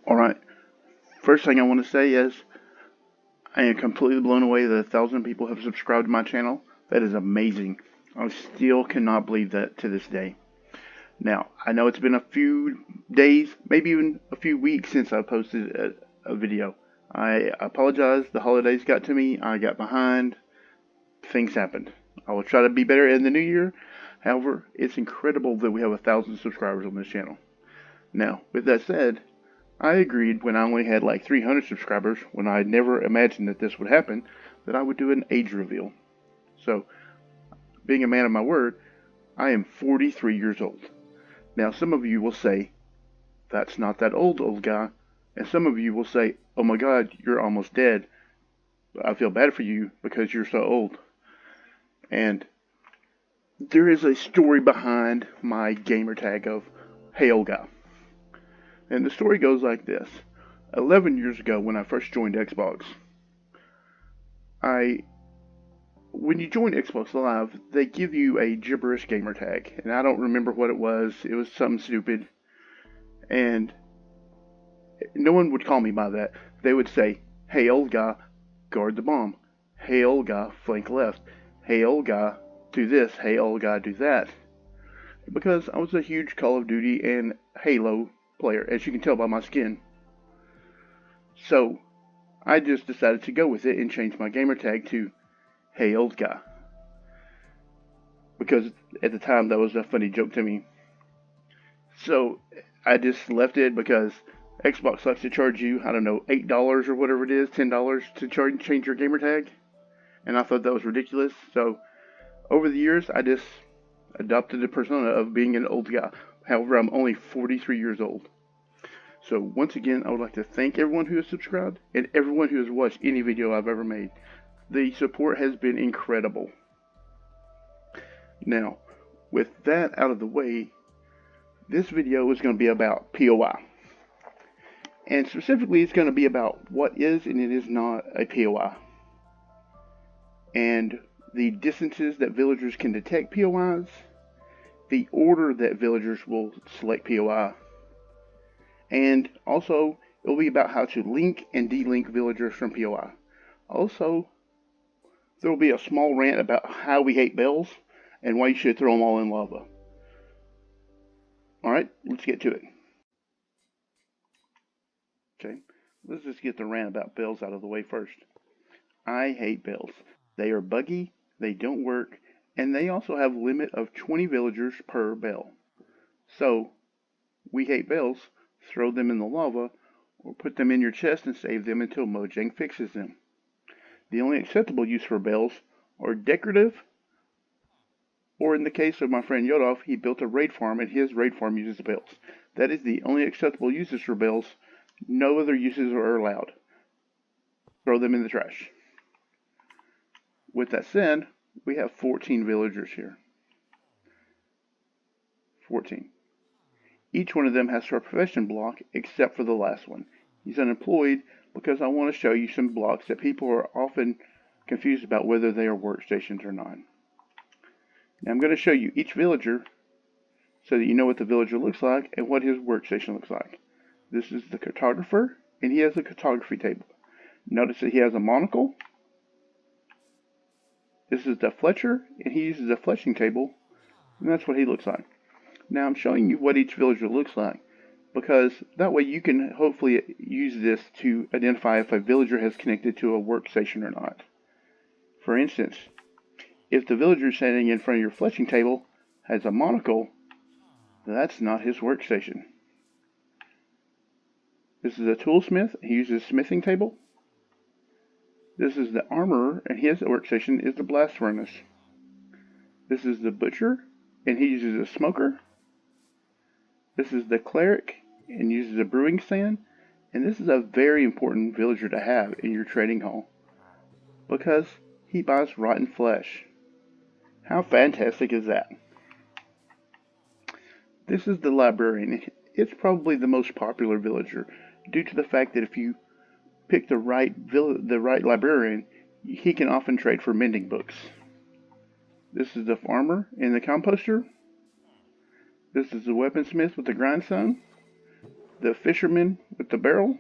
Alright, first thing I want to say is I am completely blown away that 1,000 people have subscribed to my channel. That is amazing. I still cannot believe that to this day. Now, I know it's been a few days, maybe even a few weeks since I posted a video. I apologize, the holidays got to me, I got behind, things happened. I will try to be better in the new year. However, it's incredible that we have 1,000 subscribers on this channel. Now, with that said, I agreed when I only had like 300 subscribers, when I never imagined that this would happen, that I would do an age reveal. So, being a man of my word, I am 43 years old. Now, some of you will say, that's not that old guy. And some of you will say, oh my God, you're almost dead. I feel bad for you because you're so old. And there is a story behind my gamer tag of, hey old guy. And the story goes like this. 11 years ago when I first joined Xbox, when you join Xbox Live, they give you a gibberish gamer tag. And I don't remember what it was. It was something stupid. And no one would call me by that. They would say, hey old guy, guard the bomb. Hey old guy, flank left. Hey old guy, do this. Hey old guy, do that. Because I was a huge Call of Duty and Halo player, as you can tell by my skin. So, I just decided to go with it and change my gamer tag to hey old guy. Because at the time that was a funny joke to me. So, I just left it because Xbox likes to charge you, I don't know, $8 or whatever it is, $10 to change your gamer tag. And I thought that was ridiculous. So, over the years, I just adopted the persona of being an old guy. However, I'm only 43 years old. So once again, I would like to thank everyone who has subscribed and everyone who has watched any video I've ever made. The support has been incredible. Now, with that out of the way, this video is going to be about POI. And specifically, it's going to be about what is and it is not a POI. And the distances that villagers can detect POIs, the order that villagers will select POI, and also it will be about how to link and delink villagers from POI. Also, there will be a small rant about how we hate bells and why you should throw them all in lava. Alright, let's get to it. Okay, let's just get the rant about bells out of the way first. I hate bells. They are buggy, they don't work, and they also have a limit of 20 villagers per bell. So, we hate bells, throw them in the lava, or put them in your chest and save them until Mojang fixes them. The only acceptable use for bells are decorative, or in the case of my friend Yodov, he built a raid farm and his raid farm uses bells. That is the only acceptable uses for bells. No other uses are allowed. Throw them in the trash. With that said, we have 14 villagers here. 14. Each one of them has a profession block except for the last one. He's unemployed because I want to show you some blocks that people are often confused about whether they are workstations or not. Now I'm going to show you each villager so that you know what the villager looks like and what his workstation looks like. This is the cartographer, and he has a cartography table. Notice that he has a monocle. This is the Fletcher, and he uses a fletching table, and that's what he looks like. Now I'm showing you what each villager looks like, because that way you can hopefully use this to identify if a villager has connected to a workstation or not. For instance, if the villager standing in front of your fletching table has a monocle, that's not his workstation. This is a toolsmith, he uses a smithing table. This is the armorer, and his workstation is the blast furnace. This is the butcher, and he uses a smoker. This is the cleric, and uses a brewing stand. And this is a very important villager to have in your trading hall, because he buys rotten flesh. How fantastic is that? This is the librarian. It's probably the most popular villager, due to the fact that if you pick the right librarian, he can often trade for mending books. This is the farmer and the composter. This is the weaponsmith with the grindstone. the fisherman with the barrel,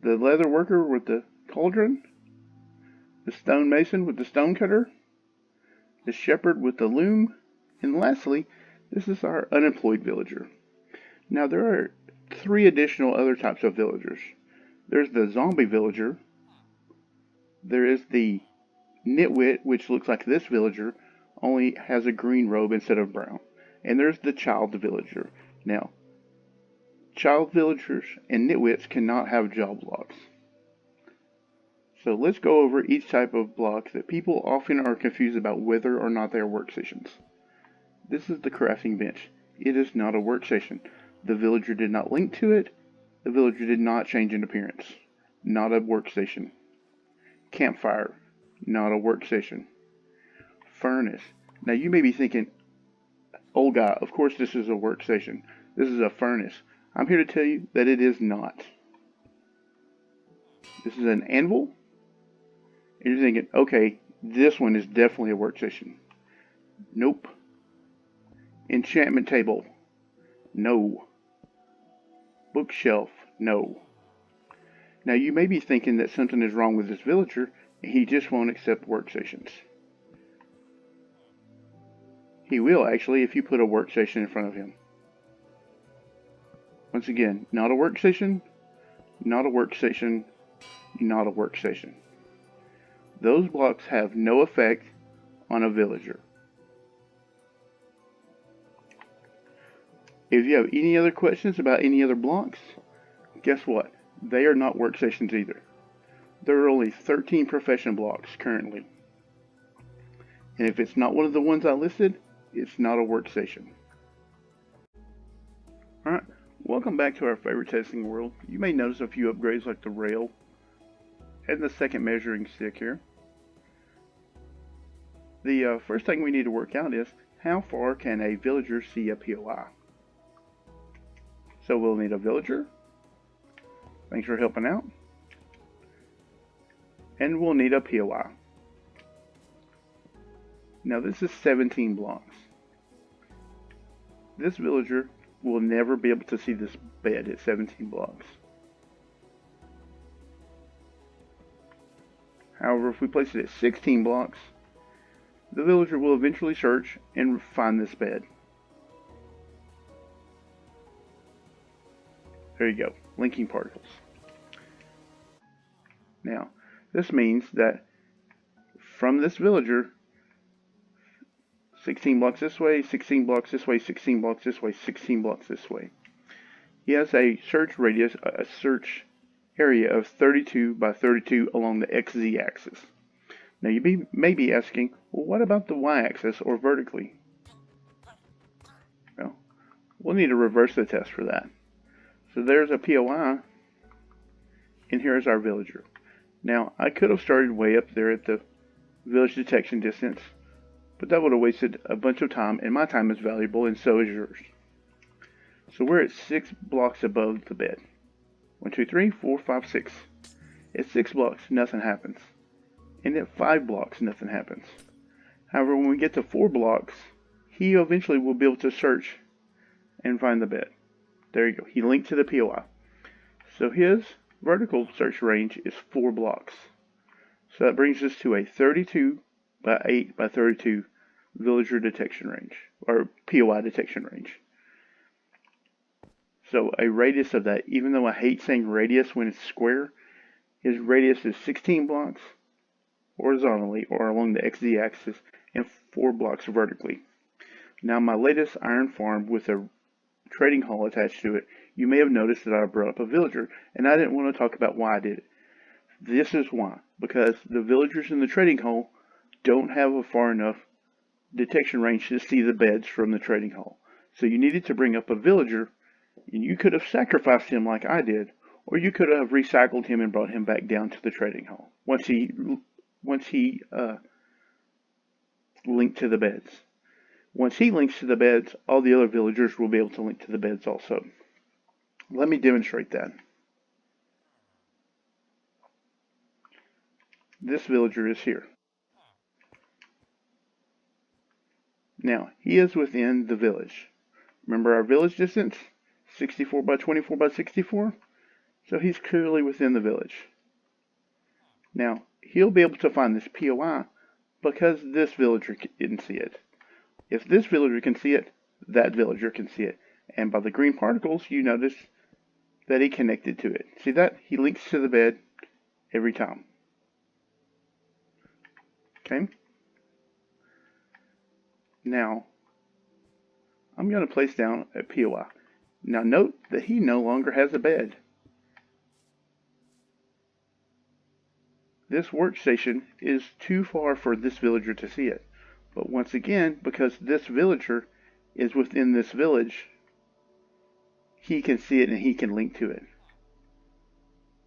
the leather worker with the cauldron, the stonemason with the stonecutter, the shepherd with the loom, and lastly, this is our unemployed villager. Now there are 3 additional other types of villagers. There's the zombie villager, there is the nitwit, which looks like this villager, only has a green robe instead of brown, and there's the child villager. Now, child villagers and nitwits cannot have job blocks. So let's go over each type of block that people often are confused about whether or not they are workstations. This is the crafting bench. It is not a workstation. The villager did not link to it. The villager did not change in appearance. Not a workstation. Campfire. Not a workstation. Furnace. Now you may be thinking, old guy, of course this is a workstation. This is a furnace. I'm here to tell you that it is not. This is an anvil. And you're thinking, okay, this one is definitely a workstation. Nope. Enchantment table. No. Bookshelf. No. Now you may be thinking that something is wrong with this villager and he just won't accept workstations. He will actually if you put a workstation in front of him. Once again, not a workstation, not a workstation, not a workstation. Those blocks have no effect on a villager. If you have any other questions about any other blocks, guess what? They are not workstations either. There are only 13 profession blocks currently. And if it's not one of the ones I listed, it's not a workstation. Alright, welcome back to our favorite testing world. You may notice a few upgrades like the rail and the second measuring stick here. The first thing we need to work out is how far can a villager see a POI? So we'll need a villager. Thanks for helping out. And we'll need a POI. Now this is 17 blocks. This villager will never be able to see this bed at 17 blocks. However, if we place it at 16 blocks, the villager will eventually search and find this bed. There you go, linking particles. Now, this means that from this villager, 16 blocks this way, 16 blocks this way, 16 blocks this way, 16 blocks this way. He has a search radius, a search area of 32 by 32 along the XZ axis. Now you may be asking, well, what about the y-axis or vertically? Well, we'll need to reverse the test for that. So there's a POI, and here's our villager. Now, I could have started way up there at the village detection distance, but that would have wasted a bunch of time, and my time is valuable, and so is yours. So we're at 6 blocks above the bed. 1, 2, 3, 4, 5, 6. At 6 blocks, nothing happens. And at 5 blocks, nothing happens. However, when we get to 4 blocks, he eventually will be able to search and find the bed. There you go. He linked to the POI. So his vertical search range is 4 blocks. So that brings us to a 32 by 8 by 32 villager detection range, or POI detection range. So a radius of that, even though I hate saying radius when it's square, his radius is 16 blocks horizontally or along the XZ axis and 4 blocks vertically. Now my latest iron farm with a trading hall attached to it, you may have noticed that I brought up a villager, and I didn't want to talk about why I did it. This is why. Because the villagers in the trading hall don't have a far enough detection range to see the beds from the trading hall. So you needed to bring up a villager, and you could have sacrificed him like I did, or you could have recycled him and brought him back down to the trading hall once he linked to the beds. Once he links to the beds, all the other villagers will be able to link to the beds also. Let me demonstrate that. This villager is here. Now, he is within the village. Remember our village distance? 64 by 24 by 64. So he's clearly within the village. Now, he'll be able to find this POI because this villager can see it. If this villager can see it, that villager can see it. And by the green particles, you notice that he connected to it. See that? He links to the bed every time. Okay? Now, I'm going to place down a POI. Now note that he no longer has a bed. This workstation is too far for this villager to see it. But once again, because this villager is within this village, he can see it and he can link to it.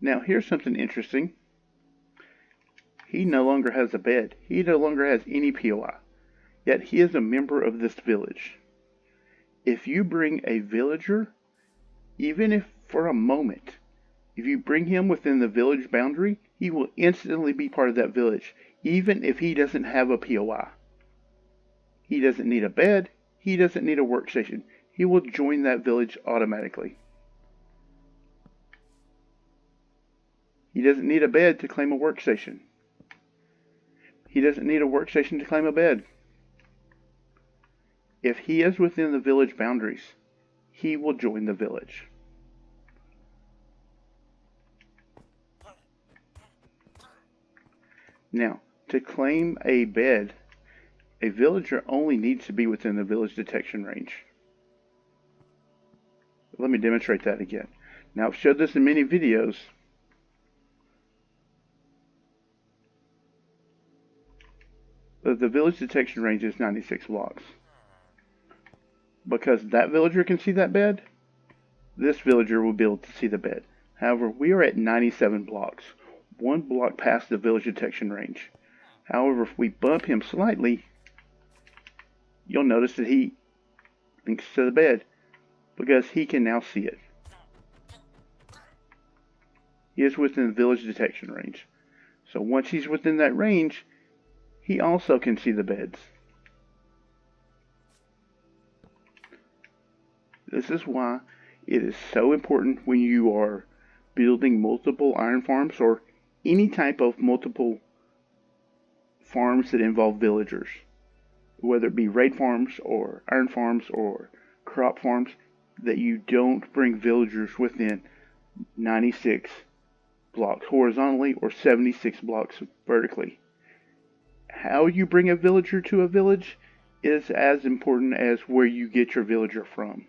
Now here's something interesting. He no longer has a bed. He no longer has any POI. Yet he is a member of this village. If you bring a villager, even if for a moment, if you bring him within the village boundary, he will instantly be part of that village, even if he doesn't have a POI. He doesn't need a bed. He doesn't need a workstation. He will join that village automatically. He doesn't need a bed to claim a workstation. He doesn't need a workstation to claim a bed. If he is within the village boundaries, he will join the village. Now, to claim a bed, a villager only needs to be within the village detection range. Let me demonstrate that again. Now, I've showed this in many videos. But the village detection range is 96 blocks. Because that villager can see that bed, this villager will be able to see the bed. However, we are at 97 blocks, 1 block past the village detection range. However, if we bump him slightly, you'll notice that he links to the bed because he can now see it. He is within the village detection range. So once he's within that range, he also can see the beds. This is why it is so important when you are building multiple iron farms or any type of multiple farms that involve villagers, whether it be raid farms or iron farms or crop farms, that you don't bring villagers within 96 blocks horizontally or 76 blocks vertically. How you bring a villager to a village is as important as where you get your villager from.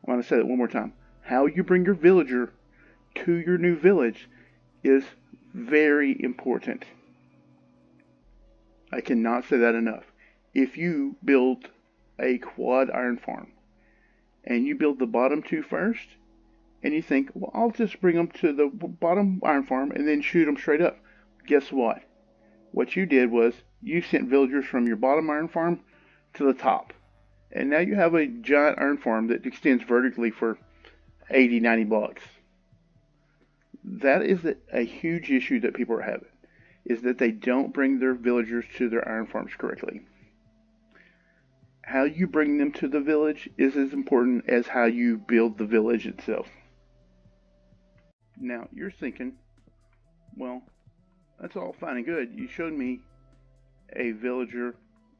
I want to say that one more time. How you bring your villager to your new village is very important. I cannot say that enough. If you build a quad iron farm and you build the bottom two first and you think, well, I'll just bring them to the bottom iron farm and then shoot them straight up. Guess what? What you did was you sent villagers from your bottom iron farm to the top. And now you have a giant iron farm that extends vertically for 80, 90 blocks. That is a huge issue that people are having, is that they don't bring their villagers to their iron farms correctly. How you bring them to the village is as important as how you build the village itself. Now, you're thinking, well, that's all fine and good. You showed me a villager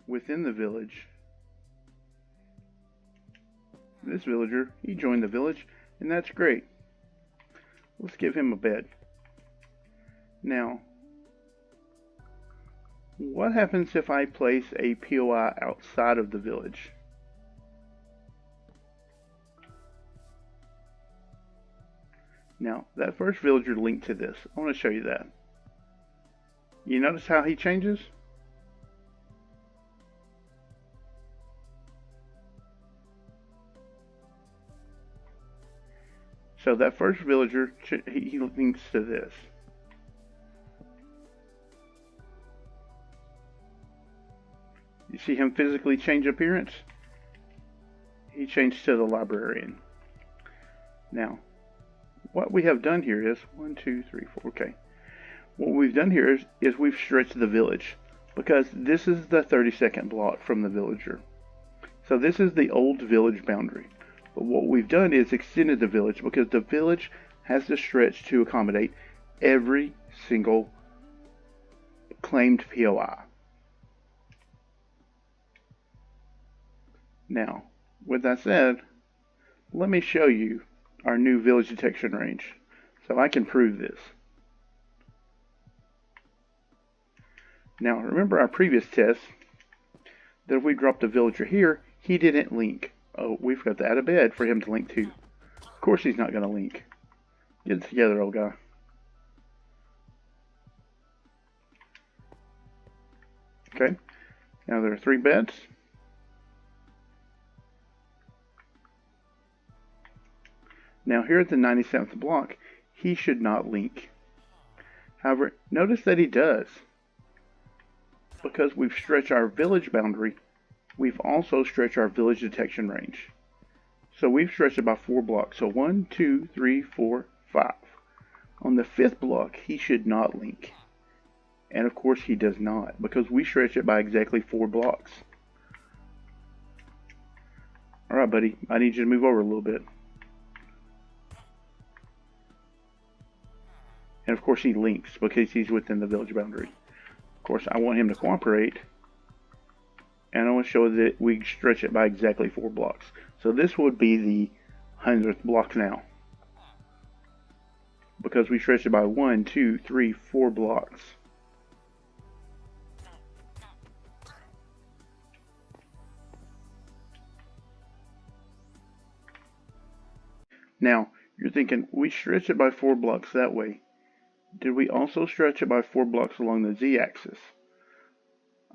within the village. This villager, he joined the village, and that's great. Let's give him a bed. Now, what happens if I place a POI outside of the village? Now, that first villager linked to this. I want to show you that. You notice how he changes? So that first villager, he links to this. You see him physically change appearance? He changed to the librarian. Now, what we have done here is, 1, 2, 3, 4, okay. What we've done here is we've stretched the village, because this is the 32nd block from the villager. So this is the old village boundary. But what we've done is extended the village because the village has to stretch to accommodate every single claimed POI. Now, with that said, let me show you our new village detection range so I can prove this. Now, remember our previous test that if we dropped a villager here, he didn't link. Oh, we've got to add a bed for him to link to. Of course he's not going to link. Get it together, old guy. Okay, now there are 3 beds. Now here at the 97th block, he should not link. However, notice that he does. Because we've stretched our village boundary, we've also stretched our village detection range. So we've stretched it by 4 blocks. So 1, 2, 3, 4, 5. On the 5th block, he should not link. And of course he does not, because we stretch it by exactly 4 blocks. Alright, buddy, I need you to move over a little bit. And of course he links because he's within the village boundary. Of course, I want him to cooperate. And I want to show that we stretch it by exactly 4 blocks. So this would be the 100th block now. Because we stretch it by 1, 2, 3, 4 blocks. Now, you're thinking, we stretch it by 4 blocks that way. Did we also stretch it by 4 blocks along the z-axis?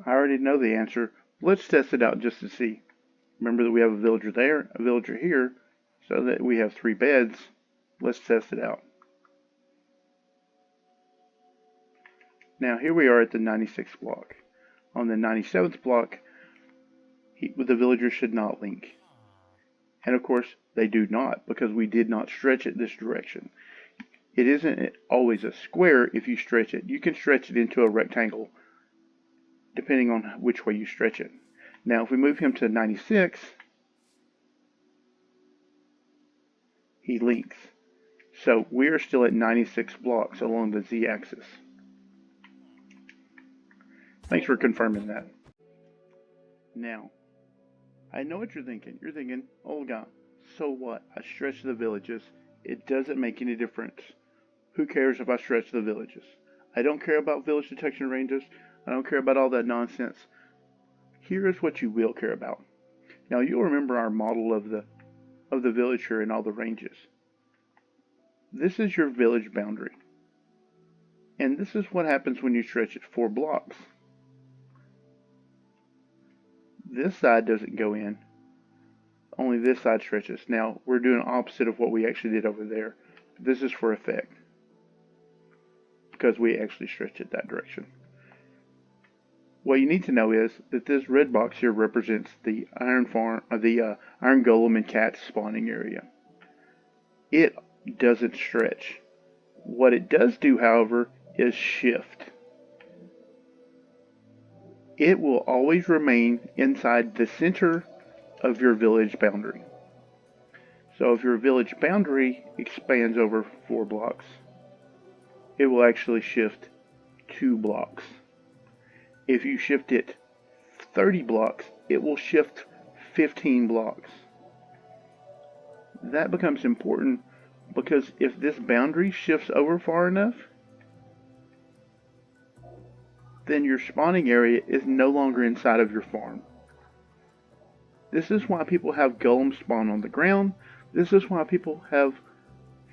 I already know the answer. Let's test it out just to see. Remember that we have a villager there, a villager here, so that we have 3 beds. Let's test it out. Now here we are at the 96th block. On the 97th block, the villagers should not link. And of course, they do not, because we did not stretch it this direction. It isn't always a square if you stretch it. You can stretch it into a rectangle, depending on which way you stretch it. Now, if we move him to 96, he links. So we are still at 96 blocks along the z-axis. Thanks for confirming that. Now, I know what you're thinking. You're thinking, oh God, so what? I stretch the villages. It doesn't make any difference. Who cares if I stretch the villages? I don't care about village detection ranges. I don't care about all that nonsense. Here is what you will care about. Now you'll remember our model of the villager and all the ranges. This is your village boundary. And this is what happens when you stretch it 4 blocks. This side doesn't go in. Only this side stretches. Now we're doing opposite of what we actually did over there. This is for effect, because we actually stretched it that direction. What you need to know is that this red box here represents the iron farm, iron golem and cat spawning area. It doesn't stretch. What it does do, however, is shift. It will always remain inside the center of your village boundary. So if your village boundary expands over 4 blocks, it will actually shift 2 blocks. If you shift it 30 blocks, it will shift 15 blocks. That becomes important because if this boundary shifts over far enough, then your spawning area is no longer inside of your farm. This is why people have golems spawn on the ground. This is why people have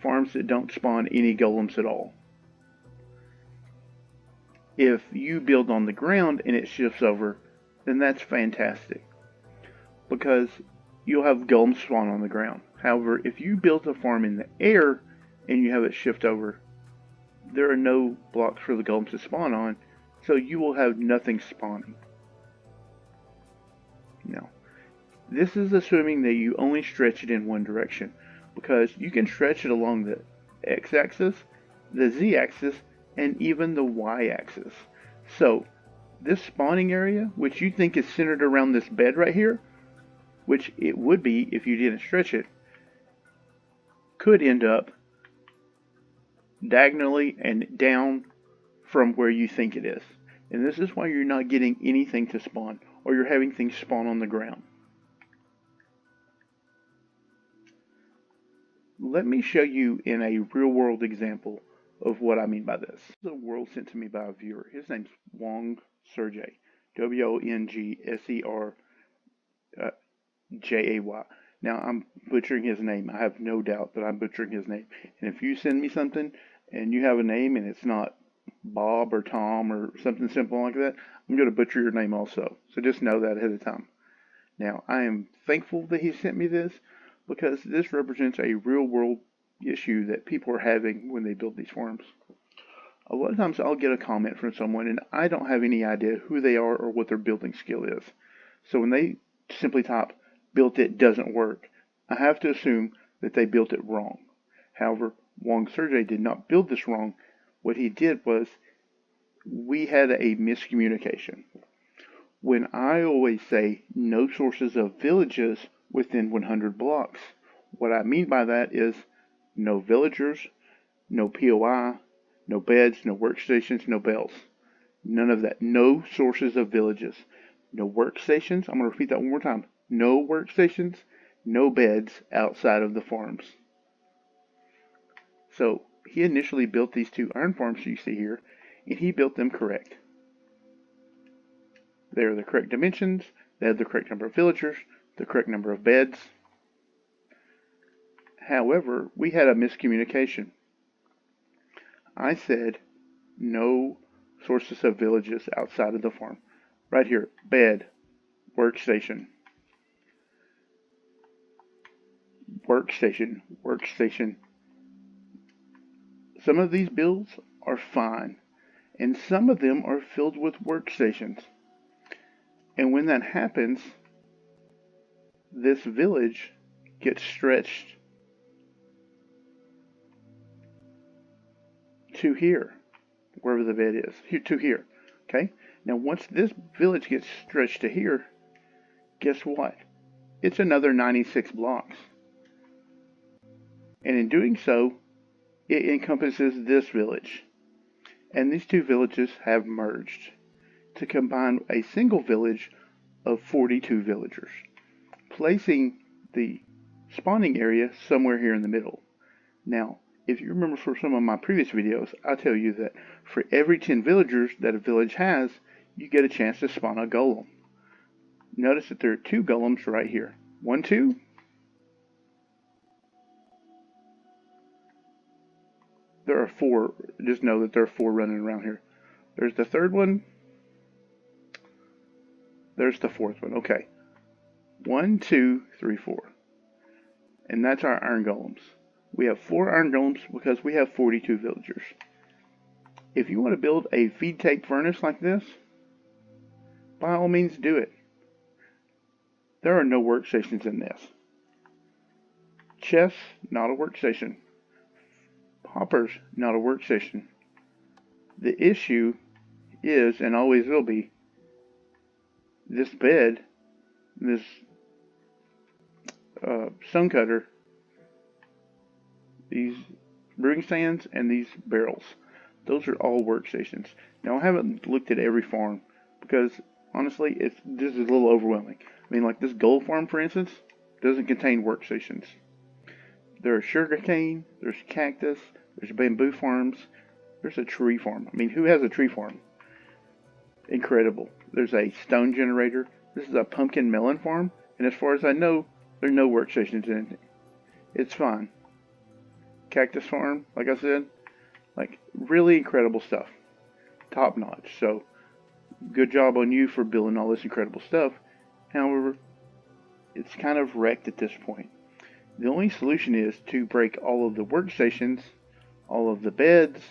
farms that don't spawn any golems at all. If you build on the ground and it shifts over, then that's fantastic, because you'll have golems spawn on the ground. However, if you build a farm in the air and you have it shift over, there are no blocks for the golems to spawn on, so you will have nothing spawning. Now, this is assuming that you only stretch it in one direction, because you can stretch it along the x-axis, the z-axis, and even the y-axis. So, this spawning area, which you think is centered around this bed right here, which it would be if you didn't stretch it, could end up diagonally and down from where you think it is. And this is why you're not getting anything to spawn, or you're having things spawn on the ground. Let me show you in a real world example of what I mean by this. This is a world sent to me by a viewer. His name's Wong Serjay. WONGSERJAY. Now, I'm butchering his name. I have no doubt that I'm butchering his name. And if you send me something and you have a name and it's not Bob or Tom or something simple like that, I'm going to butcher your name also. So just know that ahead of time. Now, I am thankful that he sent me this because this represents a real world issue that people are having when they build these farms. A lot of times I'll get a comment from someone and I don't have any idea who they are or what their building skill is. So when they simply type, "built it doesn't work," I have to assume that they built it wrong. However, Wong Serjay did not build this wrong. What he did was, we had a miscommunication. When I always say no sources of villages within 100 blocks, what I mean by that is no villagers, no POI, no beds, no workstations, no bells. None of that. No sources of villages. No workstations. I'm going to repeat that one more time. No workstations, no beds outside of the farms. So he initially built these two iron farms you see here, and he built them correct. They're the correct dimensions, they have the correct number of villagers, the correct number of beds. However, we had a miscommunication. I said no sources of villages outside of the farm. Right here, bed, workstation, workstation, workstation. Some of these builds are fine, and some of them are filled with workstations. And when that happens, this village gets stretched to here, wherever the bed is, here to here. Okay? Now, once this village gets stretched to here, guess what? It's another 96 blocks. And in doing so, it encompasses this village. And these two villages have merged to combine a single village of 42 villagers, placing the spawning area somewhere here in the middle. Now, if you remember from some of my previous videos, I tell you that for every 10 villagers that a village has, you get a chance to spawn a golem. Notice that there are 2 golems right here. 1, 2. There are 4. Just know that there are 4 running around here. There's the 3rd one. There's the 4th one. Okay. 1, 2, 3, 4. And that's our iron golems. We have 4 iron golems because we have 42 villagers. If you want to build a feed tank furnace like this, by all means do it. There are no workstations in this. Chests, not a workstation. Hoppers, not a workstation. The issue is, and always will be, this bed, this stone cutter, these brewing stands, and these barrels. Those are all workstations. Now, I haven't looked at every farm because, honestly, this is a little overwhelming. I mean, like this gold farm, for instance, doesn't contain workstations. There are sugarcane, there's cactus, there's bamboo farms, there's a tree farm. I mean, who has a tree farm? Incredible. There's a stone generator. This is a pumpkin melon farm, and as far as I know, there are no workstations in it. It's fine. Cactus farm, like I said, like really incredible stuff. Top notch. So, good job on you for building all this incredible stuff. However, it's kind of wrecked at this point. The only solution is to break all of the workstations, all of the beds,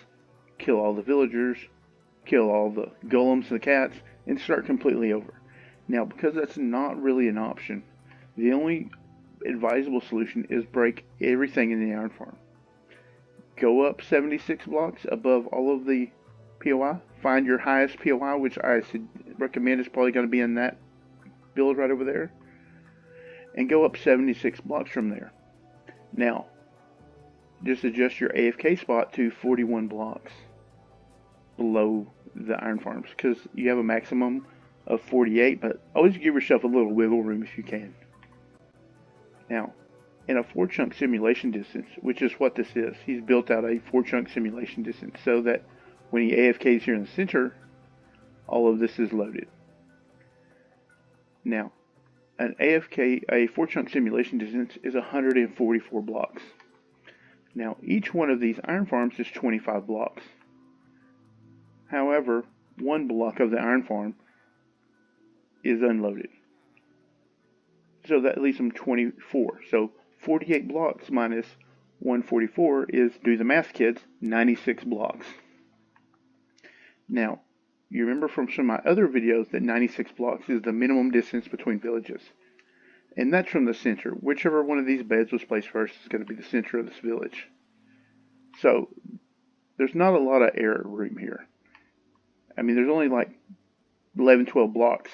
kill all the villagers, kill all the golems and the cats, and start completely over. Now, because that's not really an option, the only advisable solution is break everything in the iron farm. Go up 76 blocks above all of the POI. Find your highest POI, which I recommend is probably going to be in that build right over there. and go up 76 blocks from there. Now, just adjust your AFK spot to 41 blocks below the iron farms, because you have a maximum of 48, but always give yourself a little wiggle room if you can. Now, in a 4-chunk simulation distance, which is what this is, he's built out a 4-chunk simulation distance so that when he AFKs here in the center, all of this is loaded. Now, a 4-chunk simulation distance is 144 blocks. Now, each one of these iron farms is 25 blocks. However, one block of the iron farm is unloaded. So that leaves them 24. So 48 blocks minus 144 is, do the math kids, 96 blocks. Now, you remember from some of my other videos that 96 blocks is the minimum distance between villages. And that's from the center. Whichever one of these beds was placed first is going to be the center of this village. So, there's not a lot of error room here. I mean, there's only like 11, 12 blocks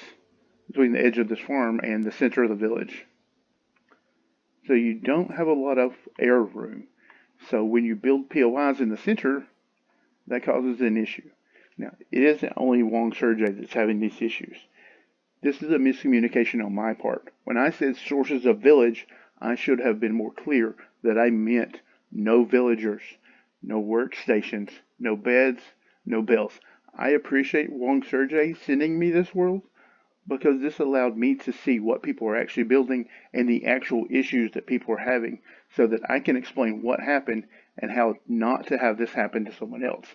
between the edge of this farm and the center of the village. So you don't have a lot of error room. So when you build POIs in the center, that causes an issue. Now, it isn't only Wong Sergey that's having these issues. This is a miscommunication on my part. When I said sources of village, I should have been more clear that I meant no villagers, no workstations, no beds, no bells. I appreciate Wong Sergey sending me this world, because this allowed me to see what people are actually building and the actual issues that people are having, so that I can explain what happened and how not to have this happen to someone else.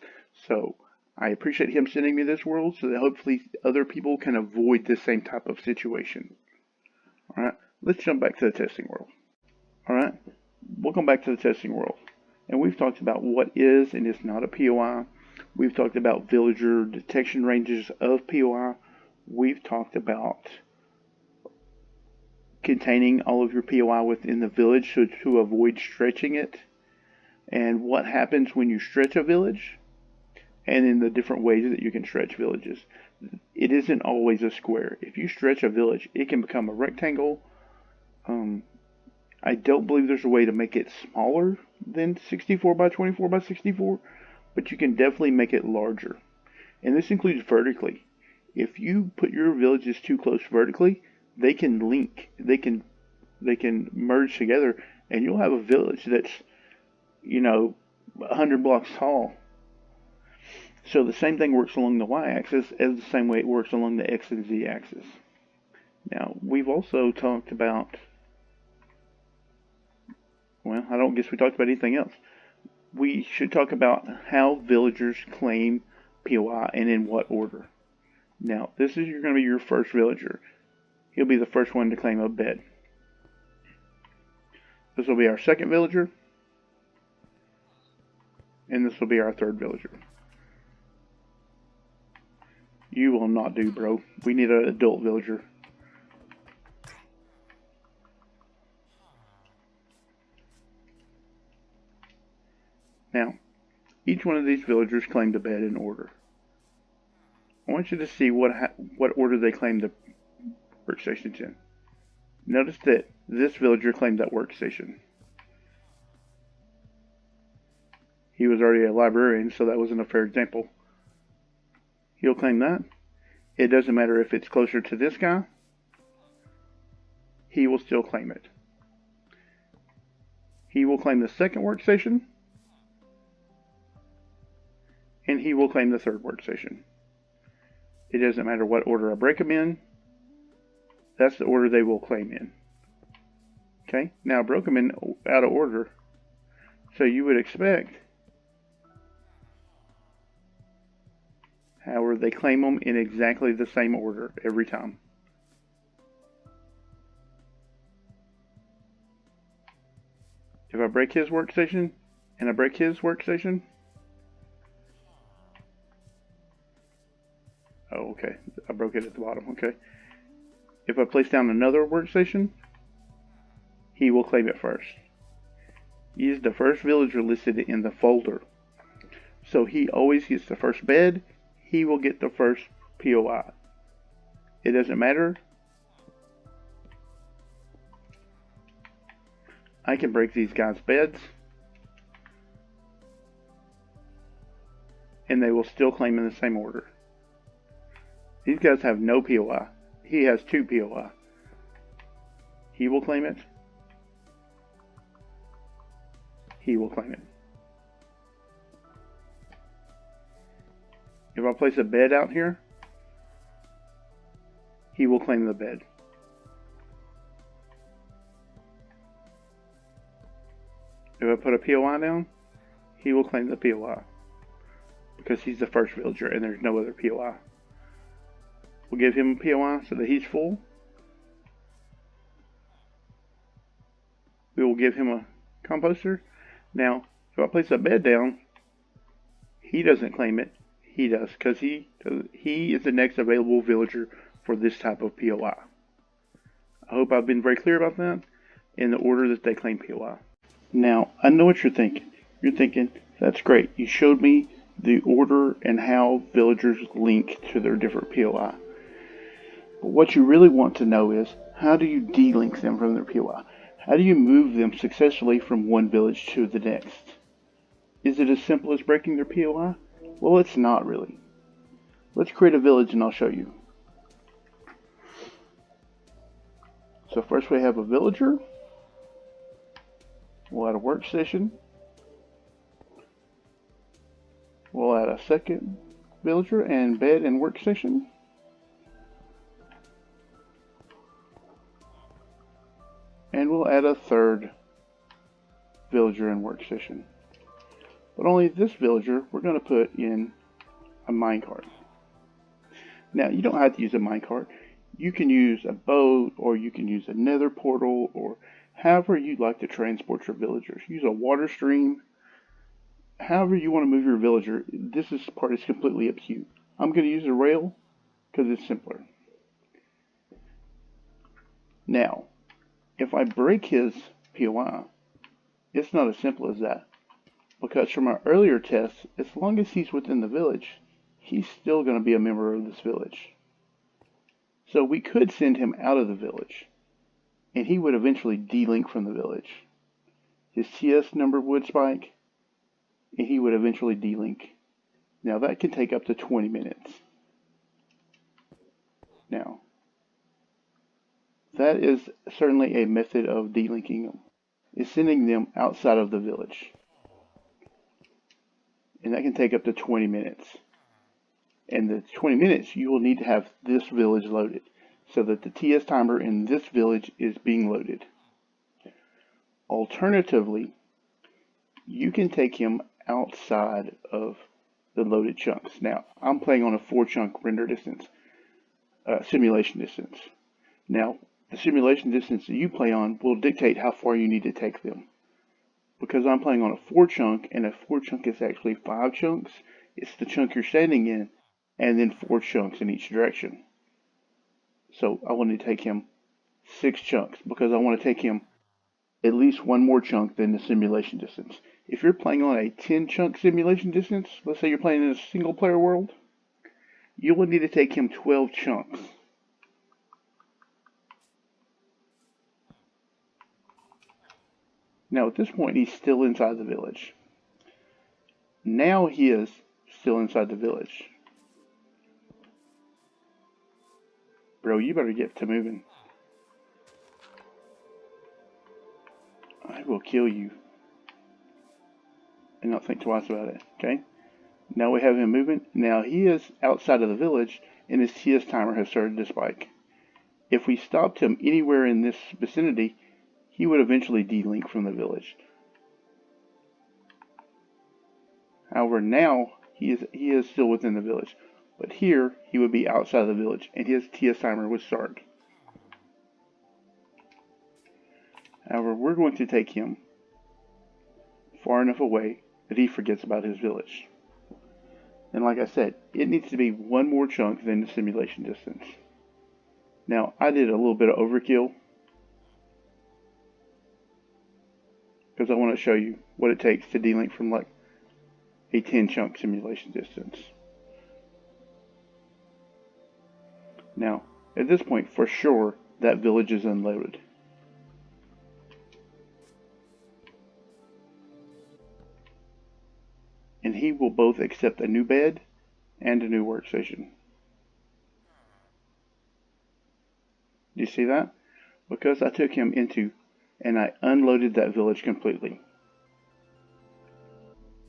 So I appreciate him sending me this world so that hopefully other people can avoid this same type of situation. Alright, let's jump back to the testing world. Alright, welcome back to the testing world. And we've talked about what is and is not a POI. We've talked about villager detection ranges of POI. We've talked about containing all of your POI within the village to avoid stretching it, and what happens when you stretch a village, and in the different ways that you can stretch villages. It isn't always a square. If you stretch a village, it can become a rectangle. I don't believe there's a way to make it smaller than 64 by 24 by 64, but you can definitely make it larger. And this includes vertically. If you put your villages too close vertically, they can link, they can merge together, and you'll have a village that's, 100 blocks tall. So the same thing works along the y-axis as the same way it works along the x and z axis. Now, we've also talked about, well, I don't guess we talked about anything else. We should talk about how villagers claim POI and in what order. Now, this is going to be your first villager. He'll be the first one to claim a bed. This will be our second villager. And this will be our third villager. You will not do, bro. We need an adult villager. Now, each one of these villagers claimed a bed in order. I want you to see what order they claimed the workstations in. Notice that this villager claimed that workstation. He was already a librarian, so that wasn't a fair example. He'll claim that. It doesn't matter if it's closer to this guy. He will still claim it. He will claim the second workstation. And he will claim the third workstation. It doesn't matter what order I break them in. That's the order they will claim in. Okay, now I broke them in out of order. So you would expect, however, they claim them in exactly the same order every time. If I break his workstation and I break his workstation, oh, okay, I broke it at the bottom, okay. If I place down another workstation, he will claim it first. He is the first villager listed in the folder. So he always gets the first bed, he will get the first POI. It doesn't matter I can break these guys' beds, and they will still claim in the same order. These guys have no POI. He has 2 POI. He will claim it. He will claim it. If I place a bed out here, he will claim the bed. If I put a POI down, he will claim the POI. Because he's the first villager and there's no other POI. We'll give him a POI so that he's full. We will give him a composter. Now, if I place a bed down, he doesn't claim it. He does, because he is the next available villager for this type of POI. I hope I've been very clear about that in the order that they claim POI. Now, I know what you're thinking. You're thinking, that's great. You showed me the order and how villagers link to their different POI. But what you really want to know is, how do you de-link them from their POI? How do you move them successfully from one village to the next? Is it as simple as breaking their POI? Well, it's not really. Let's create a village and I'll show you. So first we have a villager. We'll add a workstation. We'll add a second villager and bed and workstation. And we'll add a third villager and workstation. But only this villager we're going to put in a minecart. Now, you don't have to use a minecart. You can use a boat, or you can use a nether portal, or however you'd like to transport your villagers. Use a water stream. However you want to move your villager, this part is completely up to you. I'm going to use a rail because it's simpler. Now, if I break his POI, it's not as simple as that. Because from our earlier tests, as long as he's within the village, he's still going to be a member of this village. So we could send him out of the village, and he would eventually de-link from the village. His TS number would spike, and he would eventually de-link. Now that can take up to 20 minutes. Now, that is certainly a method of de-linking them, is sending them outside of the village. And that can take up to 20 minutes. And the 20 minutes, you will need to have this village loaded, so that the TS timer in this village is being loaded. Alternatively, you can take him outside of the loaded chunks. Now, I'm playing on a 4-chunk render distance, simulation distance. Now, the simulation distance that you play on will dictate how far you need to take them. Because I'm playing on a 4-chunk, and a 4-chunk is actually 5 chunks. It's the chunk you're standing in, and then 4 chunks in each direction. So I want to take him 6 chunks, because I want to take him at least 1 more chunk than the simulation distance. If you're playing on a 10-chunk simulation distance, let's say you're playing in a single-player world, you will need to take him 12 chunks. Now at this point, he's still inside the village. Now he is still inside the village. Bro, you better get to moving. I will kill you. And not think twice about it, okay? Now we have him moving. Now he is outside of the village, and his TS timer has started to spike. If we stopped him anywhere in this vicinity, he would eventually de-link from the village. However, now he is still within the village. But here, he would be outside of the village, and his TS timer would start. However, we're going to take him far enough away that he forgets about his village. And like I said, it needs to be 1 more chunk than the simulation distance. Now, I did a little bit of overkill, because I want to show you what it takes to de-link from like a 10-chunk simulation distance. Now, at this point, for sure, that village is unloaded. and he will both accept a new bed and a new workstation. Do you see that? Because I took him into and I unloaded that village completely.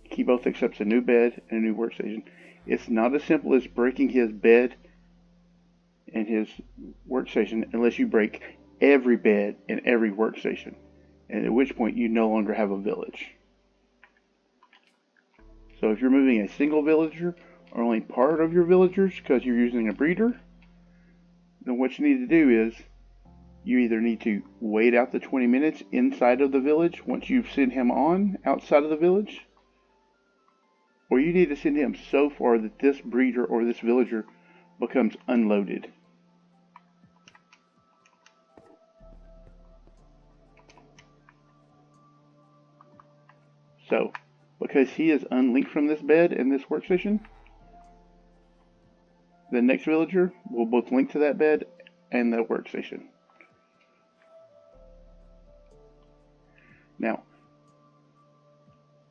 He both accepts a new bed and a new workstation. It's not as simple as breaking his bed and his workstation unless you break every bed and every workstation, and at which point you no longer have a village. So if you're moving a single villager or only part of your villagers because you're using a breeder, then what you need to do is you either need to wait out the 20 minutes inside of the village once you've sent him on outside of the village, or you need to send him so far that this breeder or this villager becomes unloaded. So, because he is unlinked from this bed and this workstation, the next villager will both link to that bed and that workstation. Now,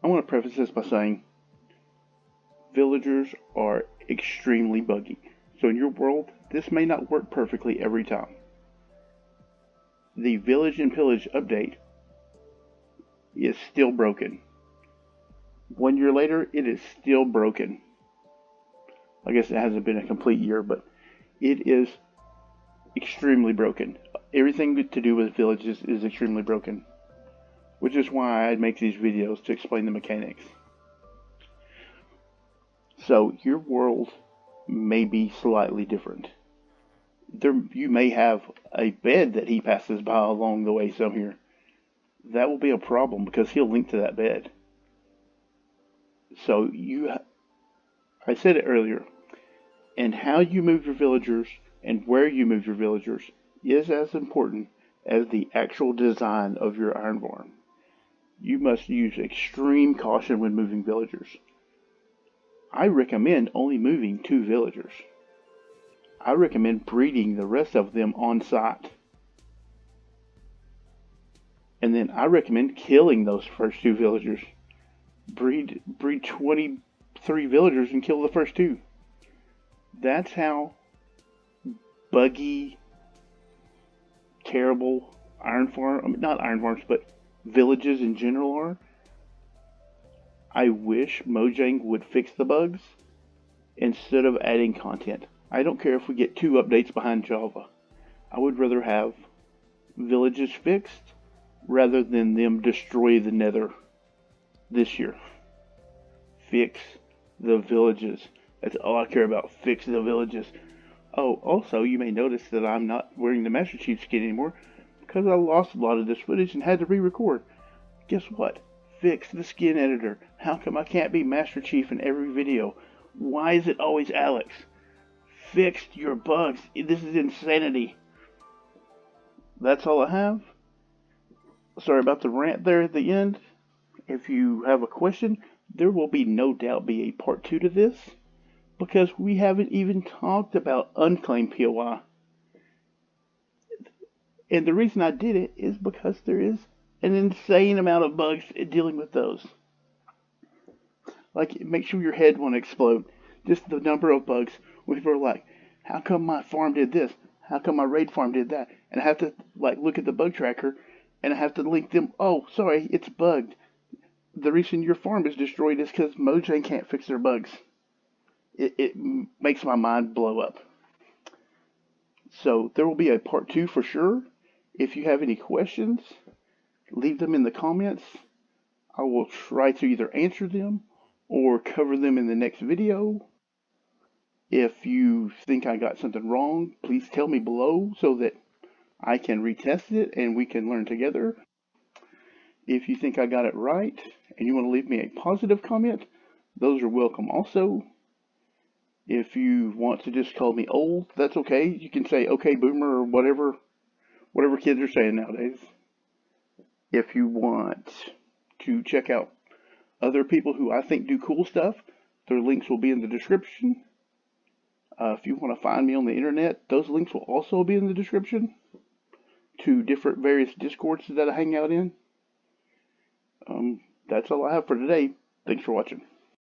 I want to preface this by saying villagers are extremely buggy. So in your world, this may not work perfectly every time. The Village and Pillage update is still broken. 1 year later, it is still broken. I guess it hasn't been a complete year, but it is extremely broken. Everything to do with villages is extremely broken, which is why I make these videos to explain the mechanics. So your world may be slightly different. You may have a bed that he passes by along the way somewhere. That will be a problem because he'll link to that bed. So I said it earlier, and how you move your villagers and where you move your villagers is as important as the actual design of your iron farm. You must use extreme caution when moving villagers. I recommend only moving 2 villagers. I recommend breeding the rest of them on site. And then I recommend killing those first 2 villagers. Breed 23 villagers and kill the first 2. That's how buggy, terrible not iron farms, but villages in general are. I wish Mojang would fix the bugs instead of adding content. I don't care if we get 2 updates behind Java. I would rather have villages fixed rather than them destroy the Nether this year. Fix the villages. That's all I care about. Fix the villages. Oh, also, you may notice that I'm not wearing the Master Chief skin anymore because I lost a lot of this footage and had to re-record. Guess what? Fix the skin editor. How come I can't be Master Chief in every video? Why is it always Alex? Fix your bugs. This is insanity. That's all I have. Sorry about the rant there at the end. If you have a question, there will no doubt be a part 2 to this, because we haven't even talked about unclaimed POI. And the reason I did it is because there is an insane amount of bugs dealing with those. Like, it makes your head want to explode. Just the number of bugs. People are like, how come my farm did this? How come my raid farm did that? And I have to look at the bug tracker, and I have to link them. Oh, sorry, it's bugged. The reason your farm is destroyed is because Mojang can't fix their bugs. It makes my mind blow up. So there will be a part 2 for sure. If you have any questions, leave them in the comments. I will try to either answer them or cover them in the next video. If you think I got something wrong, please tell me below so that I can retest it and we can learn together. If you think I got it right and you want to leave me a positive comment, those are welcome also. If you want to just call me old, that's okay. You can say okay boomer or whatever kids are saying nowadays. If you want to check out other people who I think do cool stuff, their links will be in the description. If you want to find me on the internet, those links will also be in the description to different various Discords that I hang out in. That's all I have for today. Thanks for watching.